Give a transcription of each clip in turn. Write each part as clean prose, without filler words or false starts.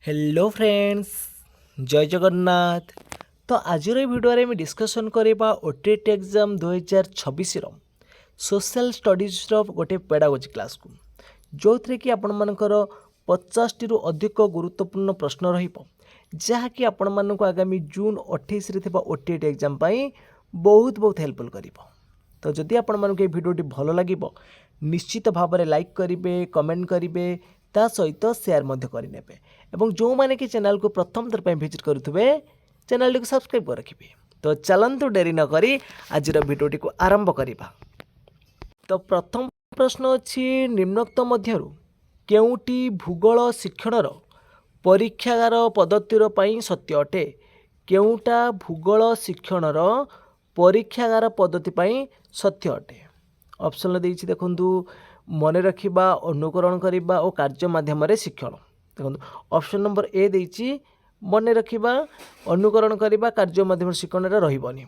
Hello friends, जय जगन्नाथ। तो आज भिडियो में डिस्कसन करवा ओटीटी एग्जाम 2026 सोशल स्टडीज गोटे पेडागोजी क्लास को जो थे कि आपण मानकर 50 टी अधिक गुरुत्वपूर्ण प्रश्न रही आपण मानक आगामी जून 28 रे ओटीटी एग्जाम बहुत बहुत हेल्पफुल कर। तो जदि आपण मानक ये भिडियोटी भल लगे निश्चित भाव में लाइक करेंगे, कमेंट करेंगे, ता सहित सेयार करने एवं जो मैंने कि चैनल को प्रथम थर पर विजिट करुवे चैनल को सब्सक्राइब कर रखिए। तो चलतु डेरी नक आज भिडियोटी को आरंभ करवा। तो प्रथम प्रश्न अच्छी निम्नोक्त मध्यरु केउटी भूगोल शिक्षणर परीक्षागार पद्धतिर पई सत्य अटे। केउटा भूगोल शिक्षणर परीक्षागार पद्धति पई सत्य अटे। ऑप्शन देछि देखंतु मन रखिबा, अनुकरण करिबा और कार्य माध्यम शिक्षण। देखो ऑप्शन नंबर ए देछि मन रखिबा, अनुकरण करिबा, कार्य माध्यम शिक्षण रहिबनी।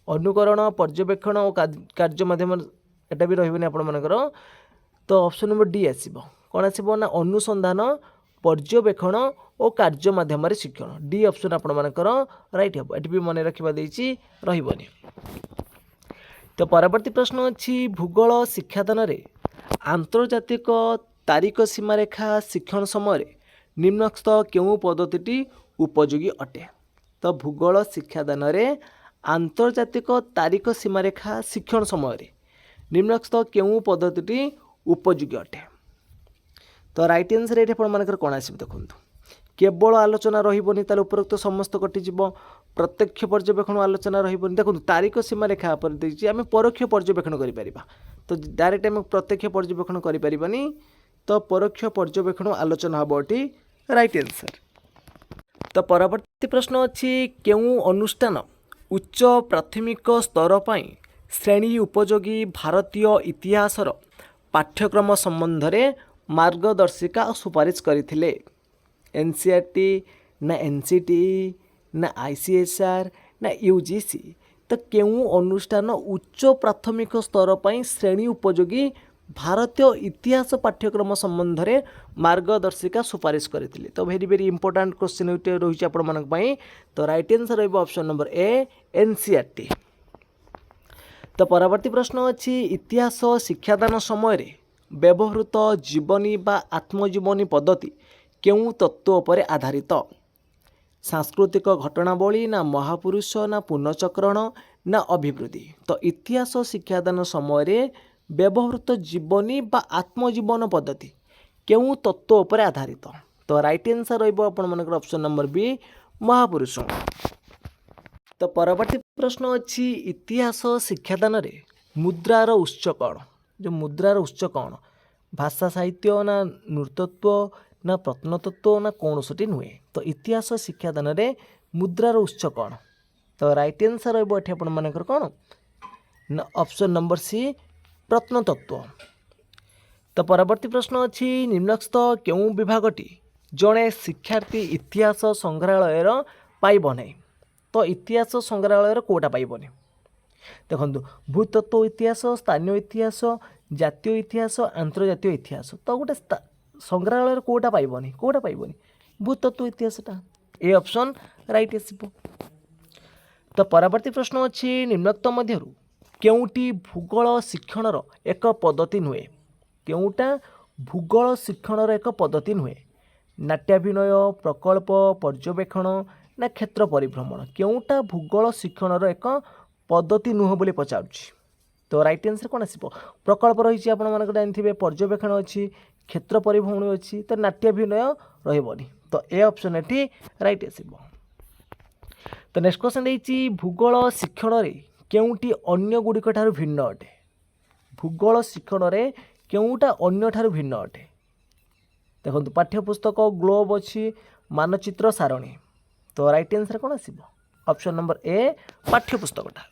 अनुकरण, पर्यवेक्षण और कार्य माध्यम एटा भी रहिबनी आपण मानकर। तो ऑप्शन नंबर डी आसीबो। कोन आसीबो ना अनुसंधान, पर्यवेक्षण और कार्य माध्यम शिक्षण। डी ऑप्शन आपण मानकर राइट हेबो। एटी भी मन रखिबा देछि रहिबनी। तो परवर्ती प्रश्न अच्छी भूगोल शिक्षादान रे आंतर्जातिक तारीख सीमारेखा शिक्षण समय निम्नस्थ केउं पद्धति उपयोगी अटे। तो भूगोल शिक्षादान रे आंतर्जातिक तारीख सीमारेखा शिक्षण समय निम्नस्थ केउं पद्धति उपयोगी अटे। तो राइट आंसर ये मानकर कौन आसब देखो केवल आलोचना रही ताल उपरोक्त समस्त कटिज। प्रत्यक्ष पर्यवेक्षण आलोचना रही देखो तारीख सीमा रेखा पर देखिए आम परोक्ष पर्यवेक्षण करें। तो डायरेक्ट आम प्रत्यक्ष पर्यवेक्षण करें तो परोक्ष पर्यवेक्षण आलोचना हम ये राइट आंसर। तो परवर्ती प्रश्न अच्छी केउं अनुष्ठान उच्च प्राथमिक स्तर पर श्रेणी उपयोगी भारतीय इतिहासर पाठ्यक्रम संबंध में मार्गदर्शिका सुपारिश करथिले। एनसीईआरटी ना एनसीटी ना आईसीएसआर ना यूजीसी। तो केउं अनुष्ठान उच्च प्राथमिक स्तर पर श्रेणी उपयोगी भारतीय इतिहास पाठ्यक्रम संबंध में मार्गदर्शिका सुपारिश करथिले। तो वेरी वेरी इंपोर्टेंट क्वेश्चन रही आपण मानक पई। तो राइट आंसर रहिबो ऑप्शन नंबर ए एनसीईआरटी। तो परवर्ती प्रश्न अच्छी इतिहास शिक्षादान समय व्यवहृत जीवनी बा आत्मजीवनी पद्धति केउं तत्व पर आधारित। सांस्कृतिक घटनावली ना महापुरुष ना पुनःचक्रण ना अभिवृद्धि। तो इतिहास शिक्षादान समय व्यवहृत जीवनी बा आत्मजीवन पद्धति केउं तत्व पर आधारित। तो राइट आंसर रहिबो आपण मानकर ऑप्शन नंबर बी महापुरुष। तो परवर्ती प्रश्न अच्छी इतिहास शिक्षादान रे मुद्रार उत्स कौन। जो मुद्रार उत्स कौन, भाषा साहित्य ना नृतत्व ना प्रत्नतत्व ना कौनसटी नुहे। तो इतिहास शिक्षादान रे मुद्रार उत्स कौन। तो राइट आंसर रहिबो एठी आपण मानकर कौन ना ऑप्शन नंबर सी प्रत्नतत्व। तो परवर्ती प्रश्न अच्छी निम्नस्थ केउं विभागटी जड़े शिक्षार्थी इतिहास संग्रहालय पाइब नहीं। तो इतिहास संग्रहालय कोटा पाइबनी देखो भूतत्व इतिहास, स्थानीय इतिहास, जातीय इतिहास, आंतर्जातीय इतिहास। तो गोटे संग्रहालय कोटा पाइबनी भूतत्व इतिहासटा। ए ऑप्शन राइट आसीबो। तो परवर्ती प्रश्न अच्छी निम्नोक्त मध्यरु केउटी भूगोल शिक्षणर एक पद्धति नुहे। केउटा भूगोल शिक्षणर एक पद्धति नुहे। नाट्याभिनय, प्रकल्प, पर्यवेक्षण ना क्षेत्र परिभ्रमण केउटा भूगोल शिक्षणर एक पद्धति नुह बोली पचारुछि। तो राइट आंसर कौन आसीबो प्रकल्प रही आपण मानक जानथिबे, पर्यवेक्षण अच्छी, क्षेत्र परिभ्रमण अच्छी, तो नाट्याभिनय रहिबनी। तो ए ऑप्शन एठी राइट आसीबो। तो नेक्स्ट क्वेश्चन देछि भूगोल शिक्षण रे केउटी अन्य गुडिक ठारु भिन्न अटे। भूगोल शिक्षण रे केउटा अन्य ठारु भिन्न अटे। देखंतु पाठ्यपुस्तक, ग्लोब अच्छी, मानचित्र, सारणी। तो राइट आंसर कौन आसीबो ऑप्शन नंबर ए पाठ्यपुस्तकटा।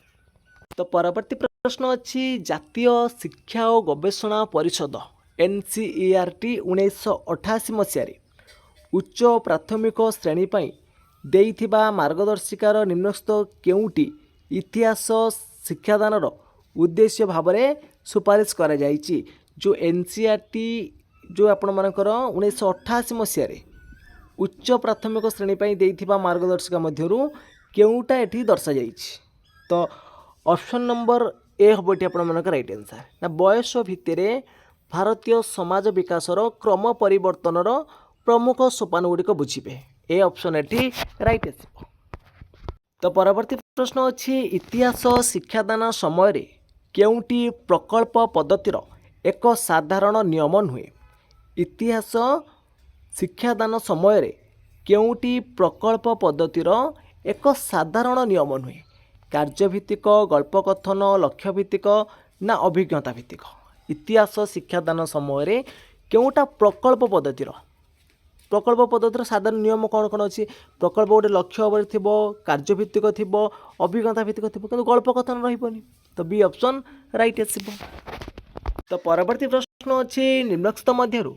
तो परवर्ती प्रश्न अच्छी जातीय शिक्षा और गवेषणा परिषद एनसीईआरटी 1988 मसीह उच्च प्राथमिक श्रेणी पर देइथिबा मार्गदर्शिकार निम्नस्थ केउटी इतिहास शिक्षादानर उद्देश्य भाव में सुपारिश करा जाइछि। जो एनसीईआरटी जो आपण मानकर 1988 मसीह उच्च प्राथमिक श्रेणी पर देइथिबा मार्गदर्शिका मध्यरु केउटा एठी दर्शा जाइछि। तो ऑप्शन नंबर ए हम ये आप राइट आंसर ना बयस भित्तिर भारतीय समाज विकासर क्रम परिवर्तनर प्रमुख सोपान गुड़िक बुझे ए ऑप्शन एटी राइट आस। तो परवर्ती प्रश्न अच्छी इतिहास शिक्षादान समय केउटी प्रकल्प पद्धतिर एक साधारण नियम नुहे। इतिहास शिक्षादान समय केउटी प्रकल्प पद्धतिर एक साधारण नियम नुहे। कार्यभित्तिक गल्पकथन लक्ष्यभित्तिक ना अभिज्ञता भित्तिक। इतिहास शिक्षादान समय केउटा प्रकल्प पद्धतिर साधारण नियम कौन कौन अच्छी प्रकल्प गोटे लक्ष्य भाव थी कार्यभित्तिक थी अभिज्ञता भित्तिक थी कि गल्पकथन रही। तो बी ऑप्शन राइट आसब। तो परवर्ती प्रश्न अच्छी निम्नलिखित मध्यरु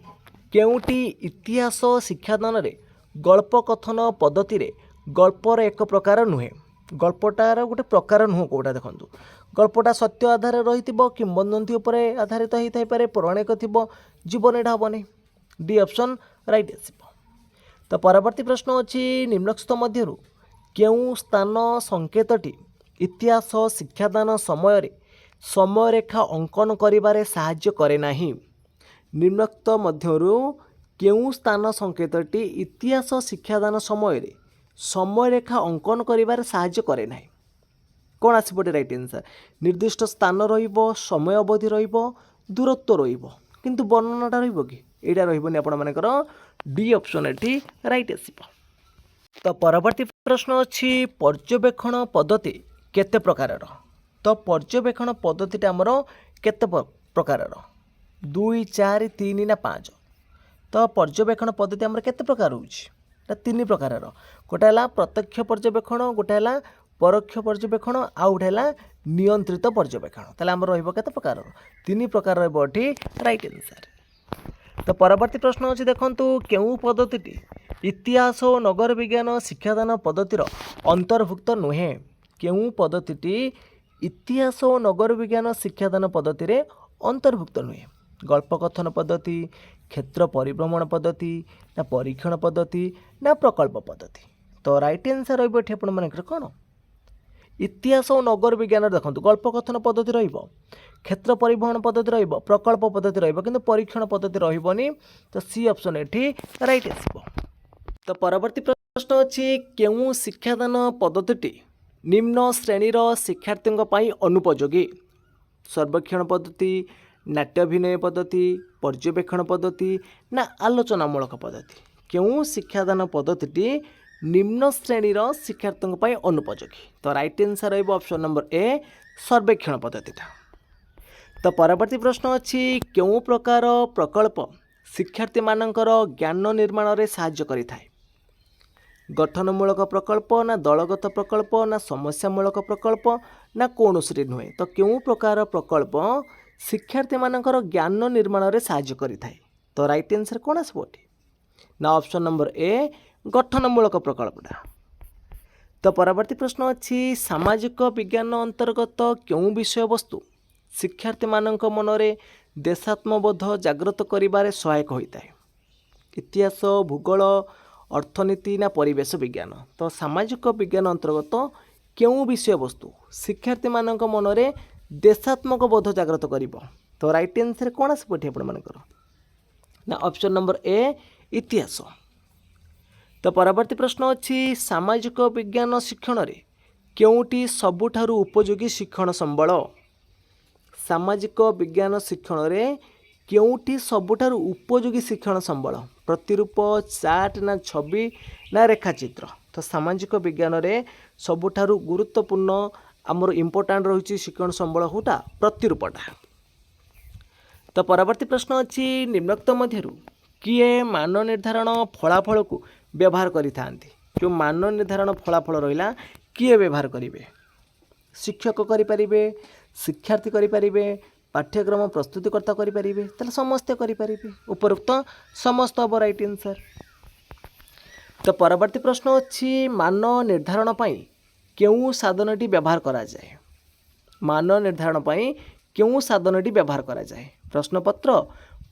केउटी इतिहास शिक्षादान रे गल्पकथन पद्धति रे गल्पर एक प्रकार नुहे। गल्पटार गोटे प्रकार नुह कौटा देखो गल्पटा सत्य आधार रही किंवदंती उपरे आधारित होता है पौराणिक थी जीवन एटा हेनी। डी ऑप्शन राइट आसब। तो परवर्ती प्रश्न अच्छी निम्नलिखित मध्यरु केउ स्थान संकेतटी इतिहास शिक्षादान समय समयरेखा अंकन करिबारे साहाय्य करे नाही। निम्नलिखित मध्यरु केउ स्थान संकेतटी इतिहास शिक्षादान समय समयरेखा अंकन करिबारे साहाय्य करे नाही। कौन आसपटे राइट आंसर निर्दिष्ट स्थान रहिबो समय अवधि रहिबो दूरत्व रहिबो किंतु वर्णनाटा रहिबो कि एटा रहिबोनी आपण मानकर डी ऑप्शन एटी राइट आसीबो। तो परवर्ती प्रश्न अच्छी पर्यवेक्षण पद्धति केते प्रकारर। तो पर्यवेक्षण पद्धति आमर केते प्रकारर 2 4 3 ना 5। तो पर्यवेक्षण पद्धति आमर केते प्रकार होउछि 3 प्रकारर। गोटे है प्रत्यक्ष पर्यवेक्षण गोटे है परोक्ष पर्यवेक्षण आउ गोटे है नियंत्रित पर्यवेक्षण। ताले आमर रहिबो केते प्रकार 3 प्रकार रहिबो एठी राइट आंसर। तो परवर्ती प्रश्न अच्छी देखंतु केउ पद्धति इतिहास और नगर विज्ञान शिक्षादान पद्धतिर अंतर्भुक्त नुहे। केउ पद्धति इतिहास और नगर विज्ञान शिक्षादान पद्धतिर अंतर्भुक्त नुहे। गल्पकथन पद्धति क्षेत्र परिभ्रमण पद्धति ना परीक्षण पद्धति ना प्रकल्प पद्धति। तो राइट आंसर रहिबो एठी आपण मानकर कोन इतिहास और नगर विज्ञान देखंतु गल्पकथन पद्धति रहिबो क्षेत्र परिवहन पद्धति रहिबो प्रकल्प पद्धति रहिबो किंतु परीक्षण पद्धति रहिबोनी। तो सी ऑप्शन एठी राइट आसीबो। तो परवर्ती प्रश्न अच्छी केउ शिक्षादान पद्धति निम्न श्रेणीर शिक्षार्थी पई अनुपयोगी। सर्वेक्षण पद्धति नाट्याभिनय पद्धति पर्यवेक्षण पद्धति ना आलोचनामूलक पद्धति। केउ शिक्षादान पद्धति निम्न श्रेणीर शिक्षार्थी पई अनुपयोगी। तो राइट आंसर रहिबो ऑप्शन नंबर ए सर्वेक्षण पद्धतिटा। तो परवर्ती प्रश्न अच्छी केउ प्रकार प्रकल्प शिक्षार्थी मानकर ज्ञान निर्माण रे साहाय्य करिथाय। गठनमूलक प्रकल्प ना दलगत प्रकल्प ना समस्यामूलक प्रकल्प ना कौनसी नुहे। तो केउ प्रकार प्रकल्प शिक्षार्थी मानकर ज्ञान निर्माण रे साहाय्य करिथाय। तो राइट आंसर कौन आसबो ना ऑप्शन नंबर ए गठनमूलक प्रकल्पटा। तो परवर्ती प्रश्न अच्छी सामाजिक विज्ञान अंतर्गत केउ विषय वस्तु शिक्षार्थी मानक मनरे देशात्मबोध जागृत करिबारे सहायक होता है। इतिहास भूगोल अर्थनीति ना परिवेश विज्ञान। तो सामाजिक विज्ञान अंतर्गत केउ विषय वस्तु शिक्षार्थी मानक मनरे देशात्मक बोध जागृत करिबो। तो राइट आंसर कौन आसबो एठी आपण मानकर ना ऑप्शन नंबर ए इतिहास। तो परवर्ती प्रश्न अच्छी सामाजिक विज्ञान शिक्षण रे केउटी सबुठारु उपयोगी शिक्षण संबल। सामाजिक विज्ञान शिक्षण रे केउटी सबुठारु उपयोगी शिक्षण संबल प्रतिरूप चार्ट ना छवि ना रेखाचित्र। तो सामाजिक विज्ञान रे सबुठारु गुरुत्वपूर्ण आमर इम्पोर्टाट रही शिक्षण संबल होटा प्रतिरूपटा। तो परवर्ती प्रश्न अच्छी निम्नलिखित मध्यरु किए मान निर्धारण फलाफल को व्यवहार करिथांती। जो मान निर्धारण फलाफल रहिला किए व्यवहार करिवे शिक्षक करिपारिबे शिक्षार्थी करिपारिबे पाठ्यक्रम प्रस्तुतिकर्ता करिपारिबे ताले समस्त करिपारिबे उपरोक्त समस्त अब राइट आंसर। तो परवर्ती प्रश्न अच्छी मान निर्धारण पई केउ साधनटी व्यवहार करा जाए। मान निर्धारण पई केउ साधनटी व्यवहार करा जाए प्रश्नपत्र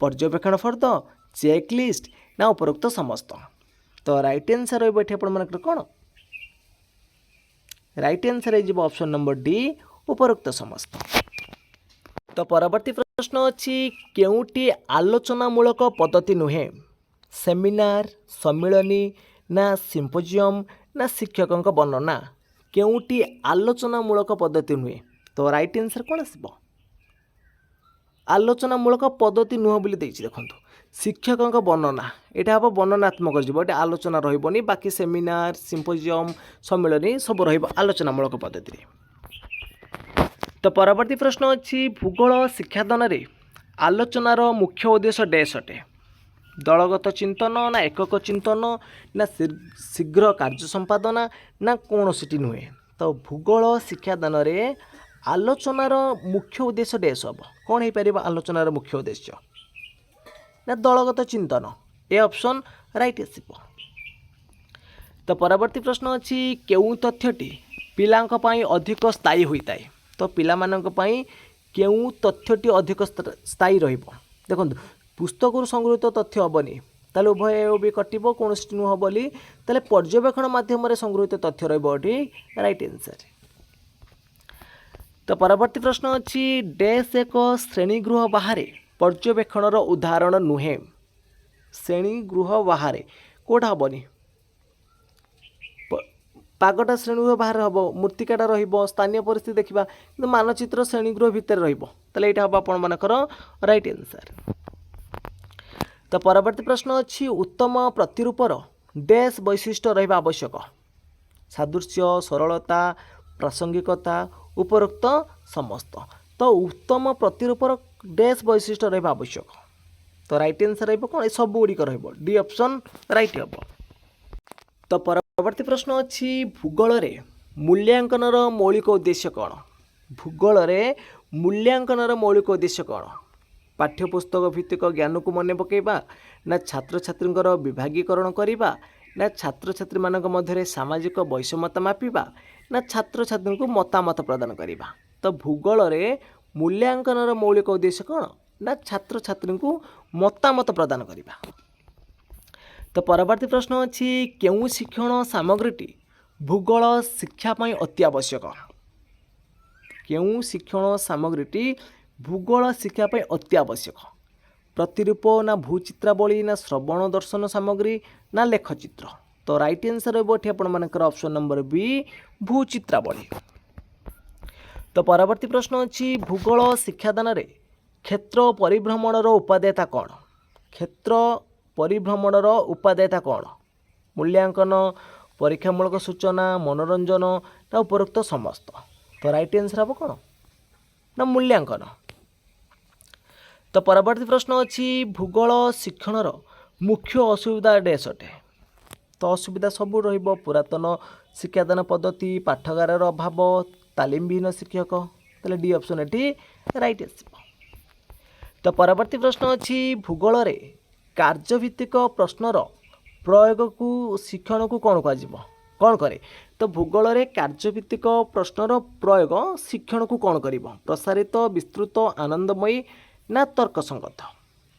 पर्यवेक्षण फर्द चेकलिस्ट ना उपरोक्त समस्त। तो राइट आंसर रही ये आपर कौन राइट आंसर हो ऑप्शन नंबर डी उपरोक्त समस्त। तो परवर्ती प्रश्न अच्छी केउटी आलोचनामूलक पद्धति नुहे सेमिनार सम्मिलनी ना सिम्पोजियम ना शिक्षकों वर्णना केउटी आलोचनामूलक पद्धति नुहे तो राइट आंसर कौन आसब आलोचनामूलक पद्धति नुह बोली देखो शिक्षकों वर्णना यहाँ हम वर्णनात्मक जीव ये आलोचना रही बाकी सेमिनार सिम्पोजियम सम्मिलनी सब रलोचनामूलक पद्धति। तो परवर्ती प्रश्न अच्छी भूगोल शिक्षादान रे आलोचनार मुख्य उद्देश्य डैश अटे दलगत चिंतन ना एकक चिंतन ना शीघ्र कार्य संपादना ना कौन सी नुहे तो भूगोल शिक्षादान रे आलोचनार मुख्य उद्देश्य डैश हम कौन हो पार आलोचनार मुख्य उद्देश्य ना दलगत चिंतन ए ऑप्शन राइट आसब। तो परवर्ती प्रश्न अच्छी केउ तथ्यटी पिलांक पई अधिक स्थायी होता है तो पिला मानक पई केउ तथ्यटी अधिक स्थायी रहिबो देखंतु पुस्तक संगृहीत तथ्य हेनी ताले उभय भी कटिबो कौन नुह बोली ताले पर्यवेक्षण माध्यम संगृहीत तथ्य रही राइट आंसर। तो परवर्ती प्रश्न अच्छी डैश एक श्रेणीगृह बाहर पर्यवेक्षणर उदाहरण नुहे श्रेणीगृह बाहर कौटा हेनी पागटा श्रेणीगृह बाहर हम मूर्तिकाटा स्थानीय परिस्थिति देखा कि मानचित्र श्रेणीगृह भितर रहा हम आपर राइट आंसर। तो परवर्ती प्रश्न अच्छी उत्तम प्रतिरूपर डैश वैशिष्ट्य रहा आवश्यक सादृश्य सरलता प्रासंगिकता उपरोक्त समस्त तो उत्तम प्रतिरूपर डैश वैशिष्ट्य रहा आवश्यक तो राइट आंसर रहा सब गुड़िक डी ऑप्शन राइट हम। तो परवर्ती प्रश्न अच्छी भूगोल रे मूल्यांकनर मौलिक उद्देश्य कौन भूगोल रे मूल्यांकनर मौलिक उद्देश्य कौन पाठ्यपुस्तक भित्तिक ज्ञान को मन पकेबा ना छात्र छात्री विभागीकरण करवा ना छात्र छात्री मानक मध्य सामाजिक वैषम्यता मापिबा ना छात्र छात्री को मतामत प्रदान करवा तो भूगोल रे मूल्यांकनर मौलिक उद्देश्य कौन ना छात्र छात्री को मतामत प्रदान करवा। तो परवर्ती प्रश्न अच्छी केउ शिक्षण सामग्री भूगोल शिक्षापी अति आवश्यक केउ शिक्षण सामग्री भूगोल शिक्षापी अति आवश्यक प्रतिरूप ना भूचित्रावली ना श्रवण दर्शन सामग्री ना लेखचित्र तो राइट आंसर रही आपर ऑप्शन नंबर बी भूचित्रावली। तो परवर्ती प्रश्न अच्छी भूगोल शिक्षादान रे क्षेत्र परिभ्रमणर उपादेयता कौन क्षेत्र परिभ्रमणर उपादेयता कौन मूल्यांकन परीक्षामूलक सूचना मनोरंजन ना उपरोक्त समस्त तो राइट आंसर हम कौन ना मूल्यांकन। तो परवर्ती प्रश्न अच्छी भूगोल शिक्षणर मुख्य असुविधा डैश अटे तो असुविधा सब रहिबो पुरातन शिक्षादान पद्धति पाठागार अभाव तालीमविहीन शिक्षक ताले डी ऑप्शन एटी राइट आसब। तो परवर्ती प्रश्न अच्छी भूगोल रे कार्यभित्तिक प्रश्नर प्रयोग को शिक्षण को कौन कह कौन करे तो भूगोल रे कार्यभित्तिक प्रश्नर प्रयोग शिक्षण को कौन कर प्रसारित विस्तृत आनंदमयी ना तर्कसंगत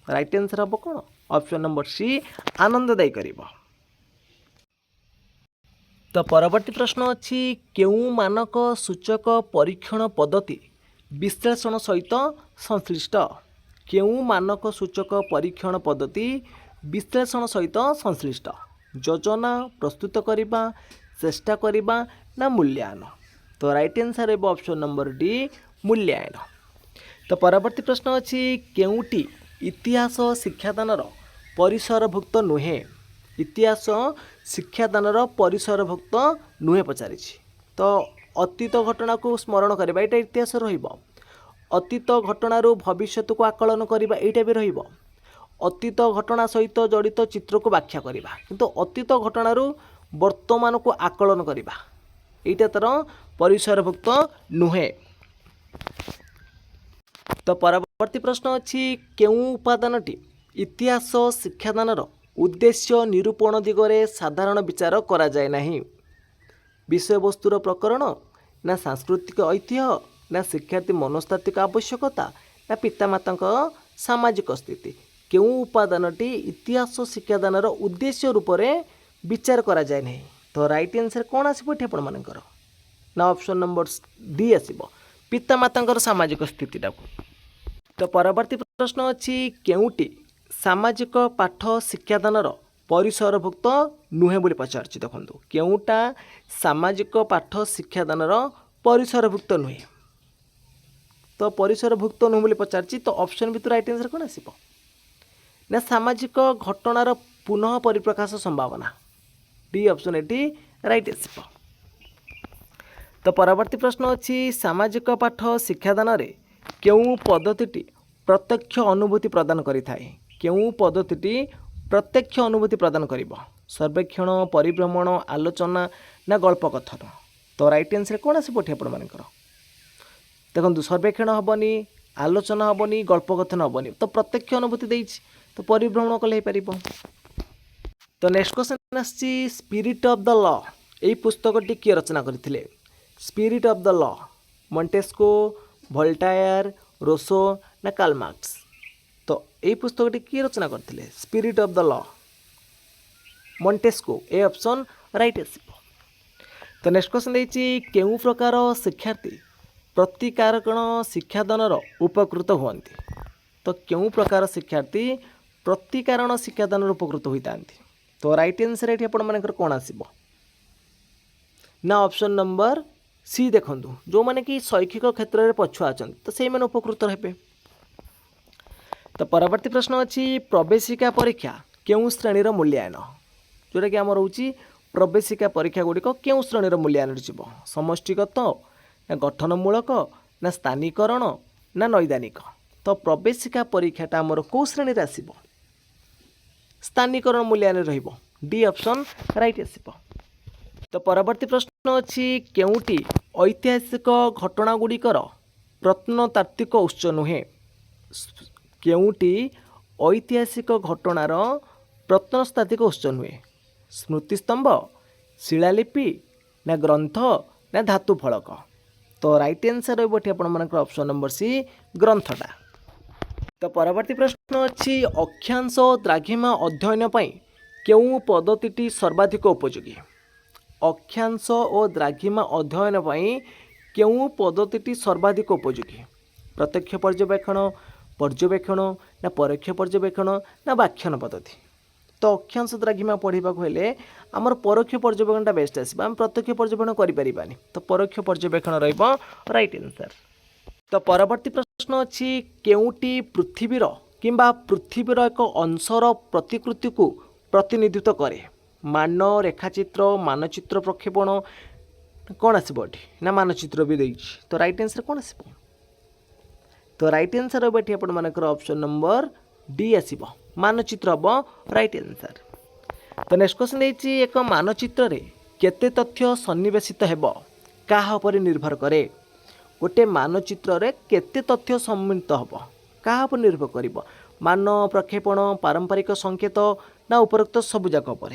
राइट आंसर हम कौन ऑप्शन नंबर सी आनंददायी कर। तो परवर्ती प्रश्न अच्छी केउ मानक सूचक परीक्षण पद्धति विश्लेषण सहित संश्लिष्ट केउ मानक सूचक परीक्षण पद्धति विश्लेषण सहित संश्लिष्ट योजना प्रस्तुत करने चेष्टा करने ना मूल्यांकन तो राइट आंसर है ऑप्शन नंबर डी मूल्यांकन। तो परवर्ती प्रश्न अच्छी केउटी इतिहास शिक्षादानर परिसरभुक्त नुहे इतिहास शिक्षादानर परिसरभुक्त नुहे पचारि तो अतीत घटना को स्मरण करवा यहाँ इतिहास अतीत घटनारू भविष्य को आकलन करवा यहाँ भी रहिबो अतीत घटना सहित जड़ित चित्र को व्याख्या करवा किंतु अतीत घटनारू वर्तमान को आकलन करवा यहाँ तार परिसरभुक्त नुहे। तो परवर्ती प्रश्न अच्छी केउ उपादानटी इतिहास शिक्षादानर उद्देश्य निरूपण दिगरे साधारण विचार करा जाए नहीं विषय वस्तुर प्रकरण ना सांस्कृतिक ऐतिह्य ना शिक्षार्थी मनस्तात्विक आवश्यकता ना पितामाता सामाजिक स्थिति केउ उपादानटी इतिहास शिक्षादानर उद्देश्य रूप से विचार करा जाए नहीं। तो राइट आंसर कौन आसिबो एठी आपण मानकर ना ऑप्शन नंबर डी आसिबो पितामातांकर सामाजिक स्थितिटा। तो परवर्ती प्रश्न अच्छी केउटी सामाजिक पाठ शिक्षादानर परिसरभुक्त नुहे बोली पचारछि। देखंतु केउटा सामाजिक पाठ शिक्षादानर परिसरभुक्त नुहे। तो परिसरभुक्त नुहे बोली पचारछि। तो ऑप्शन भितर राइट आंसर कौन आसिबो ना सामाजिक घटनार पुनः परिप्रकाश संभावना डी ऑप्शन एटी राइट आसिबो। तो परवर्ती प्रश्न अच्छी सामाजिक पाठ शिक्षादान रे केउ पद्धति प्रत्यक्ष अनुभूति प्रदान करिथाए। केउ पद्धति प्रत्यक्ष अनुभूति प्रदान करिबो सर्वेक्षण परिभ्रमण आलोचना ना गल्प कथन। तो राइट आंसर कौन आसिबो एठी आपण मानकर देखंतु सर्वेक्षण हेनी आलोचना हेनी गल्प कथन हेनी तो प्रत्यक्ष अनुभूति देइछि तो परिभ्रमण कले पारिबो। तो नेक्स्ट क्वेश्चन आछि स्पिरिट ऑफ द लॉ एई पुस्तकटी किए रचना करथिले। Spirit of the law Montesquieu Voltaire Rousseau ना कार्ल मार्क्स। तो एई पुस्तकटी किए रचना करथिले spirit of the law Montesquieu A option right आसिबो। तो नेक्स्ट क्वेश्चन देछि केउ प्रकार शिक्षार्थी प्रतिकारकण शिक्षादानर उपकृत हुअन्ति। तो केउ प्रकार शिक्षार्थी प्रतिकारण शिक्षादानर उपकृत होइतांती। तो राइट आंसर एठी आपण मानकर कोन आसीबो ना ऑप्शन नंबर सी। देखंतु जो माने कि शैक्षिक क्षेत्र में पछुआ अछन तो सेहि माने उपकृत हेबे। तो परवर्ती प्रश्न अछि प्रवेशिका परीक्षा केउ श्रेणीर मूल्यांकन जोटा कि आम रोची प्रवेशिका परीक्षा गुड़िक केउ श्रेणीर मूल्यांकन जीव समष्टिगत ना गठनमूलक ना स्थानीकरण ना नैदानिक। तो प्रवेशिका परीक्षाटा आमर कौ श्रेणी आसीबो स्थानीकरण मूल्यांकन रहिबो डी ऑप्शन राइट आसीबो। तो परवर्ती प्रश्न अछि केउटी ऐतिहासिक घटना गुड़िकर प्रत्नतात्विक उत्स नुहे। केउटी ऐतिहासिक घटनार प्रत्नतात्विक उत्स नुहे स्मृतिस्तंभ शिलालिपि ना ग्रंथ ना धातु फलक। तो राइट आंसर रही ऑप्शन नंबर सी ग्रंथटा। तो परवर्ती प्रश्न अच्छी अक्षांश द्राघिमा अध्ययन पई केउ पद्धति सर्वाधिक उपयोगी। अक्षांश और द्राघिमा अध्ययन पई केउ पद्धति सर्वाधिक उपयोगी प्रत्यक्ष पर्यवेक्षण पर्यवेक्षण ना परोक्ष पर्यवेक्षण ना व्याख्यान पद्धति। तो अक्षांश द्राघिमा पढ़ा हेले आमर परोक्ष पर्यवेक्षणटा बेस्ट आसो आम प्रत्यक्ष पर्यवेक्षण करें तो परोक्ष पर्यवेक्षण रहिबो राइट आंसर। तो परवर्ती प्रश्न अच्छी केउटी पृथ्वीर किंबा पृथ्वीर एक अंशर प्रतिकृति को प्रतिनिधित्व करे। मान रेखाचित्र मानचित्र प्रक्षेपण कौन आसो ना मानचित्र भी देछि। तो राइट आंसर कौन आसो तो राइट आंसर हे आपण मानकर ऑप्शन नंबर डी आसो मानचित्र हम राइट आंसर। तो नेक्स्ट क्वेश्चन देछि एक मानचित्र रे केते तथ्य सन्निवेशित हेबो काहा उपर निर्भर करे। गोटे मानचित्र रे केते तथ्य सम्मिलित हेबो काहा उपर निर्भर करिवो मान प्रक्षेपण पारंपरिक संकेत ना उपरोक्त सब जाक उपर।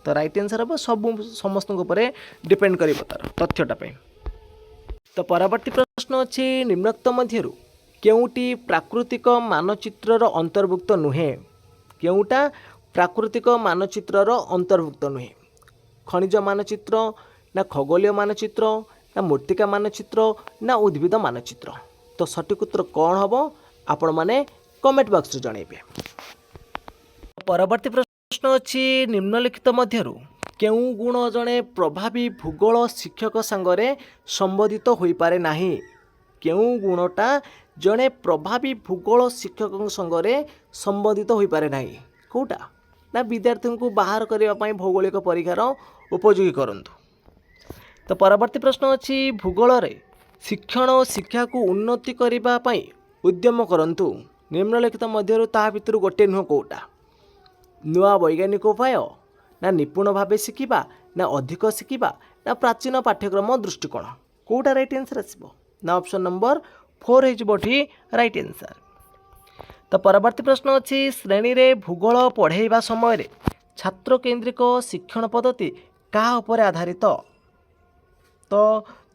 तो राइट आंसर हम सब समस्त डिपेंड करिवो तार तथ्यटा पे। तो परवर्ती प्रश्न अछि निम्नोक्त मध्यरु केउटी प्राकृतिक मानचित्रर अंतर्भुक्त नुहे। केउटा प्राकृतिक मानचित्रर अंतर्भुक्त नुहे खनिज मानचित्र ना खगोलीय मानचित्र ना मूर्तिका मानचित्र ना उद्भिद मानचित्र। तो सठिक उत्तर कौन हम आपण माने कमेंट बॉक्स रे जणैबे। परवर्ती प्रश्न अछि निम्नलिखित मध्यरु केउ गुण जणे प्रभावी भूगोल शिक्षक संगरे संबोधित होई पारे नाही। केउ गुणटा जणे प्रभावी भूगोल शिक्षक संगरे संबोधित होई पारे नाही कोटा ना विद्यार्थी को बाहर करने पाई भौगोलिक परीक्षार उपयोगी करंतु। तो परवर्ती प्रश्न अछि भूगोल रे शिक्षण और शिक्षा को उन्नति करबा पाई उद्यम करंतु। निम्नलिखित मध्यरु ता भितर गोटे नुह कोटा नुआ वैज्ञानिक उपाय ना निपुण भावे शिखिबा ना अधिक शिखिबा ना प्राचीन पाठ्यक्रम दृष्टिकोण कोटा राइट आंसर आसीबो ना ऑप्शन नंबर 4 हेजबोठी राइट आंसर। तो परवर्ती प्रश्न अच्छी श्रेणी रे भूगोल पढ़ाइबा समय रे छात्र केन्द्रिक शिक्षण पद्धति क्या उपर आधारित। तो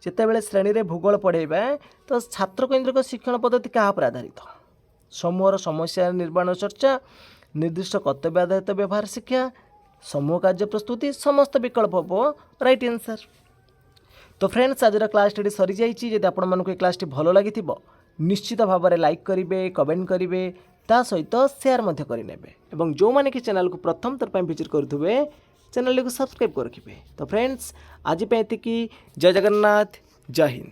जितेबाला श्रेणी रे भूगोल पढ़ाइबा तो छात्र केन्द्रिक शिक्षण पद्धति क्या उपर आधारित समूहर समस्या निर्माण चर्चा निर्दिष्ट कर्तव्य आधारित व्यवहार शिक्षा समूह कार्य प्रस्तुति समस्त विकल्प हम राइट आंसर। तो फ्रेंड्स आज क्लास टी सरी जाइए। जदि आपण मानक क्लास टी भल लगी निश्चित भाव में लाइक करेंगे, कमेंट करेंगे, ता सहित शेयर करेंगे और जो मैंने कि चैनल को प्रथम थर विजिट करुवे चैनल को सब्सक्राइब कर रखिए। तो फ्रेंड्स आज पे एतिकी। जय जगन्नाथ, जय हिंद।